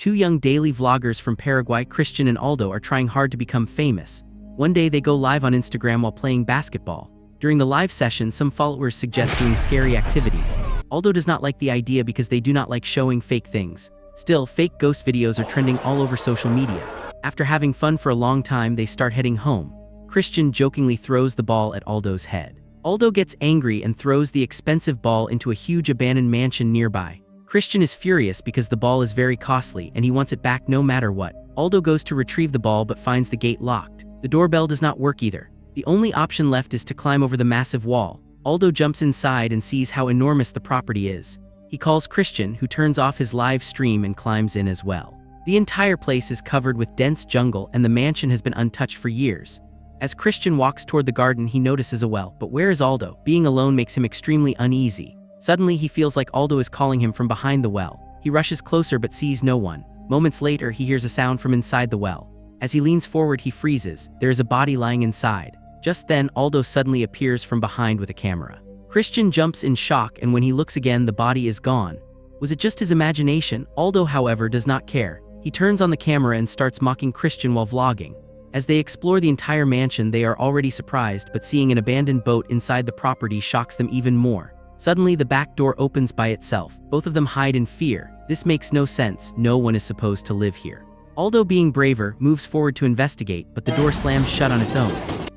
Two young daily vloggers from Paraguay, Christian and Aldo, are trying hard to become famous. One day they go live on Instagram while playing basketball. During the live session, some followers suggest doing scary activities. Aldo does not like the idea because they do not like showing fake things. Still, fake ghost videos are trending all over social media. After having fun for a long time, they start heading home. Christian jokingly throws the ball at Aldo's head. Aldo gets angry and throws the expensive ball into a huge abandoned mansion nearby. Christian is furious because the ball is very costly and he wants it back no matter what. Aldo goes to retrieve the ball but finds the gate locked. The doorbell does not work either. The only option left is to climb over the massive wall. Aldo jumps inside and sees how enormous the property is. He calls Christian, who turns off his live stream and climbs in as well. The entire place is covered with dense jungle and the mansion has been untouched for years. As Christian walks toward the garden, he notices a well, but where is Aldo? Being alone makes him extremely uneasy. Suddenly, he feels like Aldo is calling him from behind the well. He rushes closer but sees no one. Moments later, he hears a sound from inside the well. As he leans forward, he freezes. There is a body lying inside. Just then, Aldo suddenly appears from behind with a camera. Christian jumps in shock, and when he looks again, the body is gone. Was it just his imagination? Aldo, however, does not care. He turns on the camera and starts mocking Christian while vlogging. As they explore the entire mansion, they are already surprised, but seeing an abandoned boat inside the property shocks them even more. Suddenly, the back door opens by itself. Both of them hide in fear. This makes no sense. No one is supposed to live here. Aldo, being braver, moves forward to investigate, but the door slams shut on its own.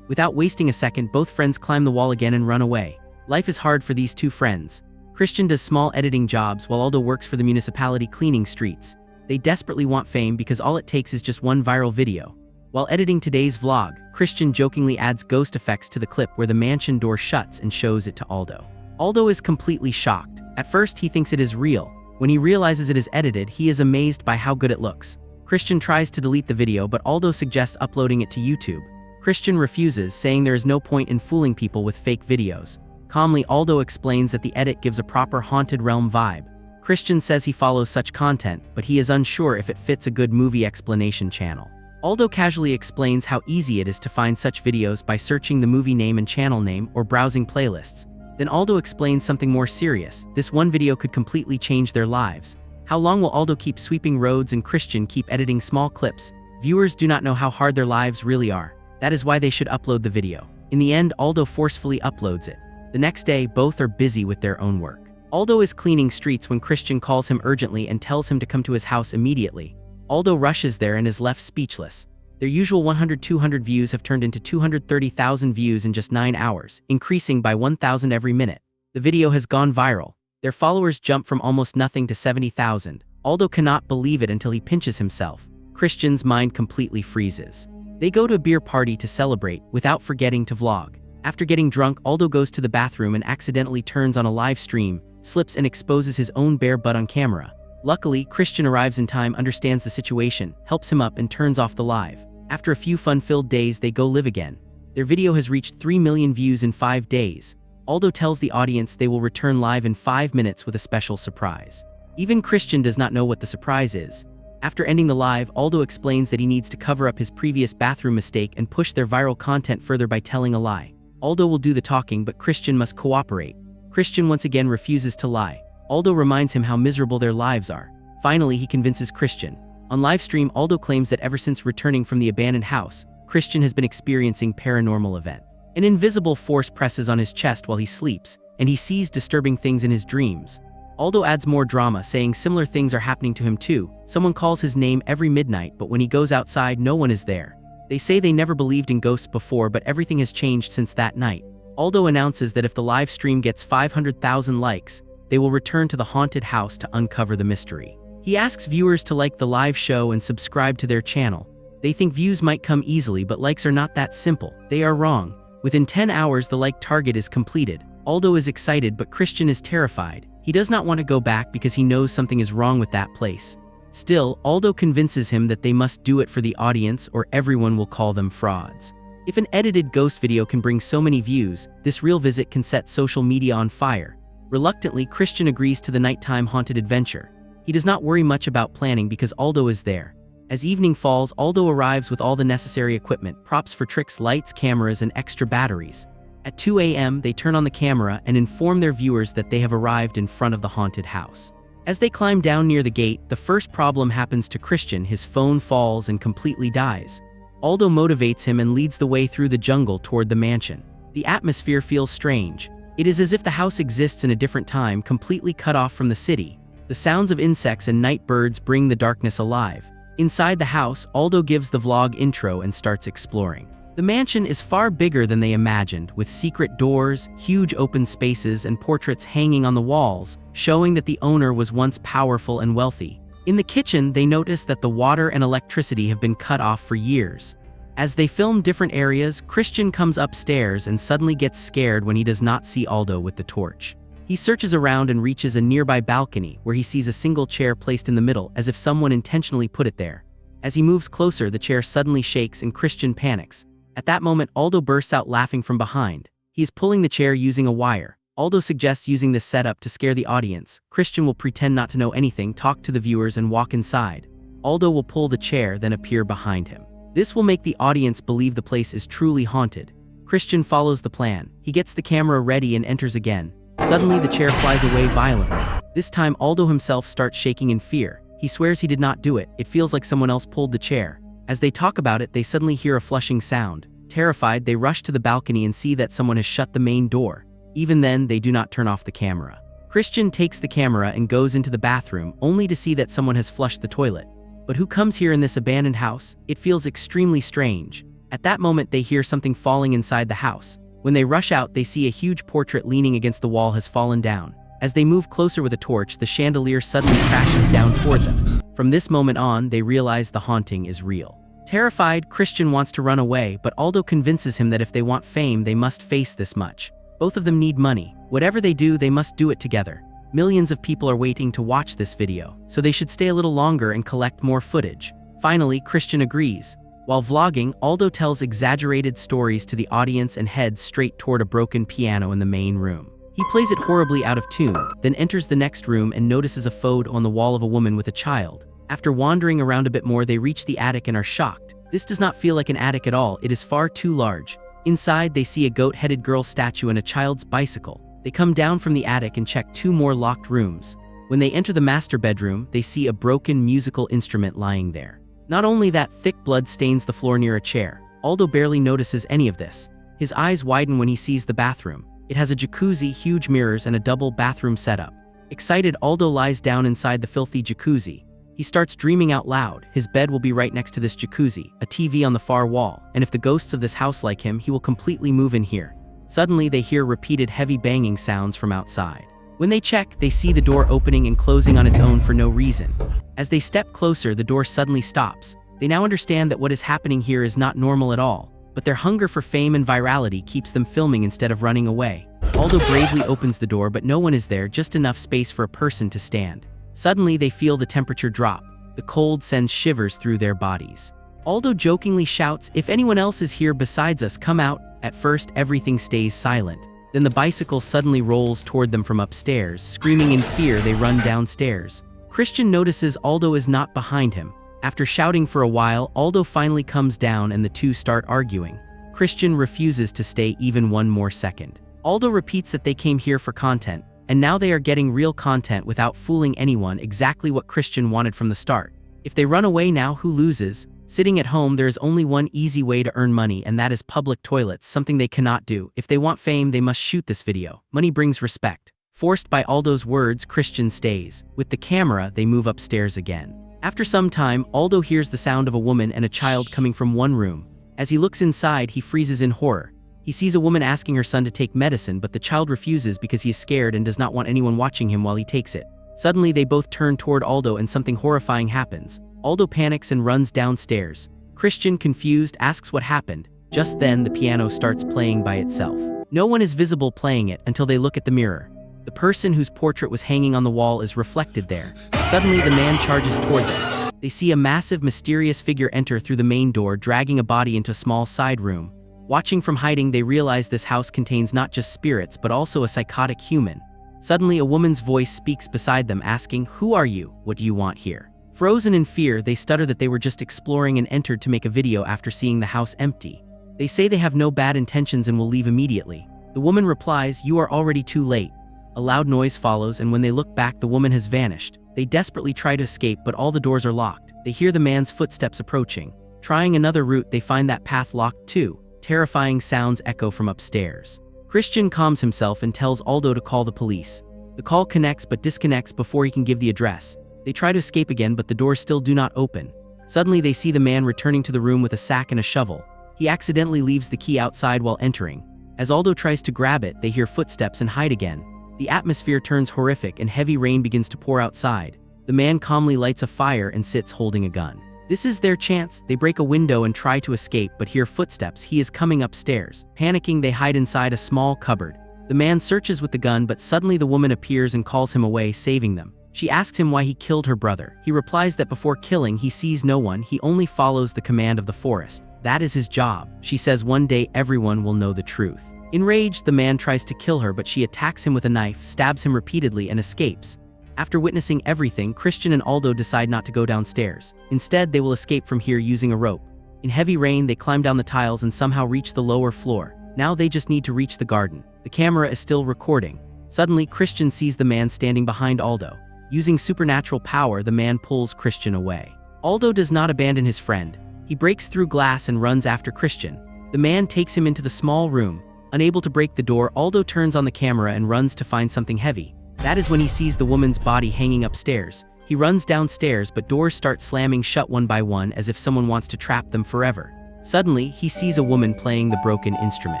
Without wasting a second, both friends climb the wall again and run away. Life is hard for these two friends. Christian does small editing jobs while Aldo works for the municipality cleaning streets. They desperately want fame because all it takes is just one viral video. While editing today's vlog, Christian jokingly adds ghost effects to the clip where the mansion door shuts and shows it to Aldo. Aldo is completely shocked. At first, he thinks it is real. When he realizes it is edited, he is amazed by how good it looks. Christian tries to delete the video, but Aldo suggests uploading it to YouTube. Christian refuses, saying there is no point in fooling people with fake videos. Calmly, Aldo explains that the edit gives a proper haunted realm vibe. Christian says he follows such content, but he is unsure if it fits a good movie explanation channel. Aldo casually explains how easy it is to find such videos by searching the movie name and channel name or browsing playlists. Then Aldo explains something more serious. This one video could completely change their lives. How long will Aldo keep sweeping roads and Christian keep editing small clips? Viewers do not know how hard their lives really are. That is why they should upload the video. In the end, Aldo forcefully uploads it. The next day, both are busy with their own work. Aldo is cleaning streets when Christian calls him urgently and tells him to come to his house immediately. Aldo rushes there and is left speechless. Their usual 100-200 views have turned into 230,000 views in just 9 hours, increasing by 1,000 every minute. The video has gone viral. Their followers jump from almost nothing to 70,000. Aldo cannot believe it until he pinches himself. Christian's mind completely freezes. They go to a beer party to celebrate, without forgetting to vlog. After getting drunk, Aldo goes to the bathroom and accidentally turns on a live stream, slips and exposes his own bare butt on camera. Luckily, Christian arrives in time, understands the situation, helps him up and turns off the live. After a few fun-filled days, they go live again. Their video has reached 3 million views in 5 days. Aldo tells the audience they will return live in 5 minutes with a special surprise. Even Christian does not know what the surprise is. After ending the live, Aldo explains that he needs to cover up his previous bathroom mistake and push their viral content further by telling a lie. Aldo will do the talking, but Christian must cooperate. Christian once again refuses to lie. Aldo reminds him how miserable their lives are. Finally, he convinces Christian. On livestream, Aldo claims that ever since returning from the abandoned house, Christian has been experiencing paranormal events. An invisible force presses on his chest while he sleeps, and he sees disturbing things in his dreams. Aldo adds more drama, saying similar things are happening to him too. Someone calls his name every midnight, but when he goes outside, no one is there. They say they never believed in ghosts before, but everything has changed since that night. Aldo announces that if the live stream gets 500,000 likes, they will return to the haunted house to uncover the mystery. He asks viewers to like the live show and subscribe to their channel. They think views might come easily, but likes are not that simple. They are wrong. Within 10 hours, the like target is completed. Aldo is excited, but Christian is terrified. He does not want to go back because he knows something is wrong with that place. Still, Aldo convinces him that they must do it for the audience or everyone will call them frauds. If an edited ghost video can bring so many views, this real visit can set social media on fire. Reluctantly, Christian agrees to the nighttime haunted adventure. He does not worry much about planning because Aldo is there. As evening falls, Aldo arrives with all the necessary equipment, props for tricks, lights, cameras, and extra batteries. At 2 a.m., they turn on the camera and inform their viewers that they have arrived in front of the haunted house. As they climb down near the gate, the first problem happens to Christian. His phone falls and completely dies. Aldo motivates him and leads the way through the jungle toward the mansion. The atmosphere feels strange. It is as if the house exists in a different time, completely cut off from the city. The sounds of insects and night birds bring the darkness alive. Inside the house, Aldo gives the vlog intro and starts exploring. The mansion is far bigger than they imagined, with secret doors, huge open spaces, and portraits hanging on the walls, showing that the owner was once powerful and wealthy. In the kitchen, they notice that the water and electricity have been cut off for years. As they film different areas, Christian comes upstairs and suddenly gets scared when he does not see Aldo with the torch. He searches around and reaches a nearby balcony where he sees a single chair placed in the middle, as if someone intentionally put it there. As he moves closer, the chair suddenly shakes and Christian panics. At that moment, Aldo bursts out laughing from behind. He is pulling the chair using a wire. Aldo suggests using this setup to scare the audience. Christian will pretend not to know anything, talk to the viewers, and walk inside. Aldo will pull the chair, then appear behind him. This will make the audience believe the place is truly haunted. Christian follows the plan. He gets the camera ready and enters again. Suddenly, the chair flies away violently. This time, Aldo himself starts shaking in fear. He swears he did not do it. It feels like someone else pulled the chair. As they talk about it, they suddenly hear a flushing sound. Terrified, they rush to the balcony and see that someone has shut the main door. Even then, they do not turn off the camera. Christian takes the camera and goes into the bathroom, only to see that someone has flushed the toilet. But who comes here in this abandoned house? It feels extremely strange. At that moment, they hear something falling inside the house. When they rush out, they see a huge portrait leaning against the wall has fallen down. As they move closer with a torch, the chandelier suddenly crashes down toward them. From this moment on, they realize the haunting is real. Terrified, Christian wants to run away, but Aldo convinces him that if they want fame, they must face this much. Both of them need money. Whatever they do, they must do it together. Millions of people are waiting to watch this video, so they should stay a little longer and collect more footage. Finally, Christian agrees. While vlogging, Aldo tells exaggerated stories to the audience and heads straight toward a broken piano in the main room. He plays it horribly out of tune, then enters the next room and notices a photo on the wall of a woman with a child. After wandering around a bit more, they reach the attic and are shocked. This does not feel like an attic at all, it is far too large. Inside, they see a goat-headed girl statue and a child's bicycle. They come down from the attic and check 2 more locked rooms. When they enter the master bedroom, they see a broken musical instrument lying there. Not only that, thick blood stains the floor near a chair. Aldo barely notices any of this. His eyes widen when he sees the bathroom. It has a jacuzzi, huge mirrors, and a double bathroom setup. Excited, Aldo lies down inside the filthy jacuzzi. He starts dreaming out loud. His bed will be right next to this jacuzzi, a TV on the far wall, and if the ghosts of this house like him, he will completely move in here. Suddenly, they hear repeated heavy banging sounds from outside. When they check, they see the door opening and closing on its own for no reason. As they step closer, the door suddenly stops. They now understand that what is happening here is not normal at all, but their hunger for fame and virality keeps them filming instead of running away. Aldo bravely opens the door, but no one is there, just enough space for a person to stand. Suddenly, they feel the temperature drop. The cold sends shivers through their bodies. Aldo jokingly shouts, "If anyone else is here besides us, come out." At first, everything stays silent. Then the bicycle suddenly rolls toward them from upstairs. Screaming in fear, they run downstairs. Christian notices Aldo is not behind him. After shouting for a while, Aldo finally comes down and the two start arguing. Christian refuses to stay even one more second. Aldo repeats that they came here for content, and now they are getting real content without fooling anyone, exactly what Christian wanted from the start. If they run away now, who loses? Sitting at home, there is only one easy way to earn money, and that is public toilets, something they cannot do. If they want fame, they must shoot this video. Money brings respect. Forced by Aldo's words, Christian stays. With the camera, they move upstairs again. After some time, Aldo hears the sound of a woman and a child coming from one room. As he looks inside, he freezes in horror. He sees a woman asking her son to take medicine, but the child refuses because he is scared and does not want anyone watching him while he takes it. Suddenly, they both turn toward Aldo and something horrifying happens. Aldo panics and runs downstairs. Christian, confused, asks what happened. Just then, the piano starts playing by itself. No one is visible playing it until they look at the mirror. The person whose portrait was hanging on the wall is reflected there. Suddenly, the man charges toward them. They see a massive, mysterious figure enter through the main door, dragging a body into a small side room. Watching from hiding, they realize this house contains not just spirits, but also a psychotic human. Suddenly, a woman's voice speaks beside them, asking, "Who are you? What do you want here?" Frozen in fear, they stutter that they were just exploring and entered to make a video after seeing the house empty. They say they have no bad intentions and will leave immediately. The woman replies, "You are already too late." A loud noise follows, and when they look back, the woman has vanished. They desperately try to escape, but all the doors are locked. They hear the man's footsteps approaching. Trying another route, they find that path locked too. Terrifying sounds echo from upstairs. Christian calms himself and tells Aldo to call the police. The call connects but disconnects before he can give the address. They try to escape again, but the doors still do not open. Suddenly they see the man returning to the room with a sack and a shovel. He accidentally leaves the key outside while entering. As Aldo tries to grab it, they hear footsteps and hide again. The atmosphere turns horrific and heavy rain begins to pour outside. The man calmly lights a fire and sits holding a gun. This is their chance. They break a window and try to escape, but hear footsteps. He is coming upstairs. Panicking, they hide inside a small cupboard. The man searches with the gun, but suddenly the woman appears and calls him away, saving them. She asks him why he killed her brother. He replies that before killing, he sees no one. He only follows the command of the forest. That is his job. She says one day everyone will know the truth. Enraged, the man tries to kill her, but she attacks him with a knife, stabs him repeatedly, and escapes. After witnessing everything, Christian and Aldo decide not to go downstairs. Instead, they will escape from here using a rope. In heavy rain, they climb down the tiles and somehow reach the lower floor. Now they just need to reach the garden. The camera is still recording. Suddenly, Christian sees the man standing behind Aldo. Using supernatural power, the man pulls Christian away. Aldo does not abandon his friend. He breaks through glass and runs after Christian. The man takes him into the small room. Unable to break the door, Aldo turns on the camera and runs to find something heavy. That is when he sees the woman's body hanging upstairs. He runs downstairs, but doors start slamming shut one by one as if someone wants to trap them forever. Suddenly, he sees a woman playing the broken instrument.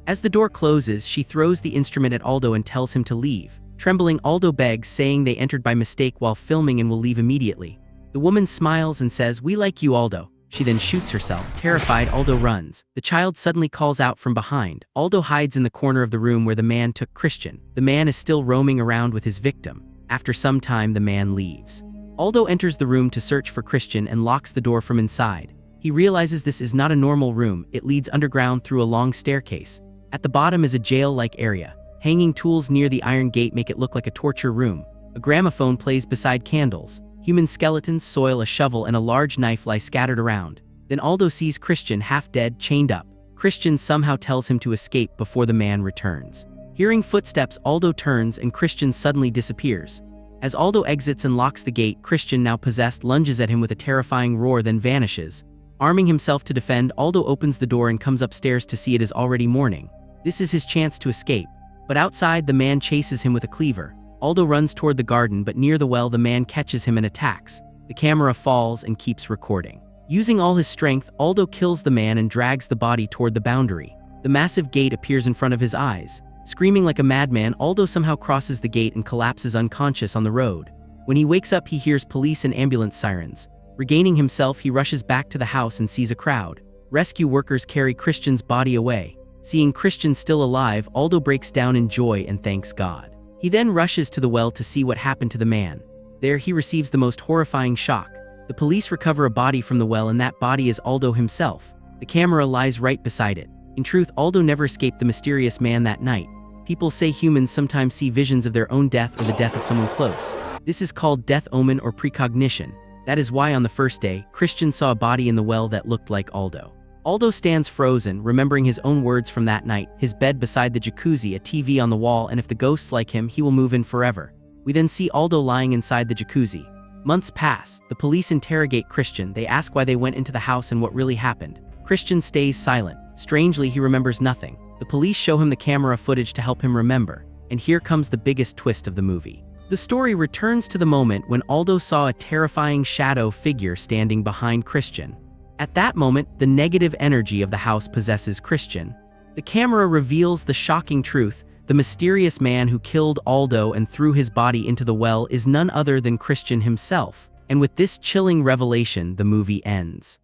As the door closes, she throws the instrument at Aldo and tells him to leave. Trembling, Aldo begs, saying they entered by mistake while filming and will leave immediately. The woman smiles and says, "We like you, Aldo." She then shoots herself. Terrified, Aldo runs. The child suddenly calls out from behind. Aldo hides in the corner of the room where the man took Christian. The man is still roaming around with his victim. After some time, the man leaves. Aldo enters the room to search for Christian and locks the door from inside. He realizes this is not a normal room. It leads underground through a long staircase. At the bottom is a jail-like area. Hanging tools near the iron gate make it look like a torture room. A gramophone plays beside candles. Human skeletons, soil, a shovel, and a large knife lie scattered around. Then Aldo sees Christian half dead, chained up. Christian somehow tells him to escape before the man returns. Hearing footsteps, Aldo turns and Christian suddenly disappears. As Aldo exits and locks the gate, Christian, now possessed, lunges at him with a terrifying roar, then vanishes. Arming himself to defend, Aldo opens the door and comes upstairs to see it is already morning. This is his chance to escape. But outside, the man chases him with a cleaver. Aldo runs toward the garden, but near the well, the man catches him and attacks. The camera falls and keeps recording. Using all his strength, Aldo kills the man and drags the body toward the boundary. The massive gate appears in front of his eyes. Screaming like a madman, Aldo somehow crosses the gate and collapses unconscious on the road. When he wakes up, he hears police and ambulance sirens. Regaining himself, he rushes back to the house and sees a crowd. Rescue workers carry Christian's body away. Seeing Christian still alive, Aldo breaks down in joy and thanks God. He then rushes to the well to see what happened to the man. There he receives the most horrifying shock. The police recover a body from the well, and that body is Aldo himself. The camera lies right beside it. In truth, Aldo never escaped the mysterious man that night. People say humans sometimes see visions of their own death or the death of someone close. This is called death omen or precognition. That is why on the first day, Christian saw a body in the well that looked like Aldo. Aldo stands frozen, remembering his own words from that night, his bed beside the jacuzzi, a TV on the wall, and if the ghosts like him, he will move in forever. We then see Aldo lying inside the jacuzzi. Months pass. The police interrogate Christian. They ask why they went into the house and what really happened. Christian stays silent. Strangely, he remembers nothing. The police show him the camera footage to help him remember. And here comes the biggest twist of the movie. The story returns to the moment when Aldo saw a terrifying shadow figure standing behind Christian. At that moment, the negative energy of the house possesses Christian. The camera reveals the shocking truth. The mysterious man who killed Aldo and threw his body into the well is none other than Christian himself. And with this chilling revelation, the movie ends.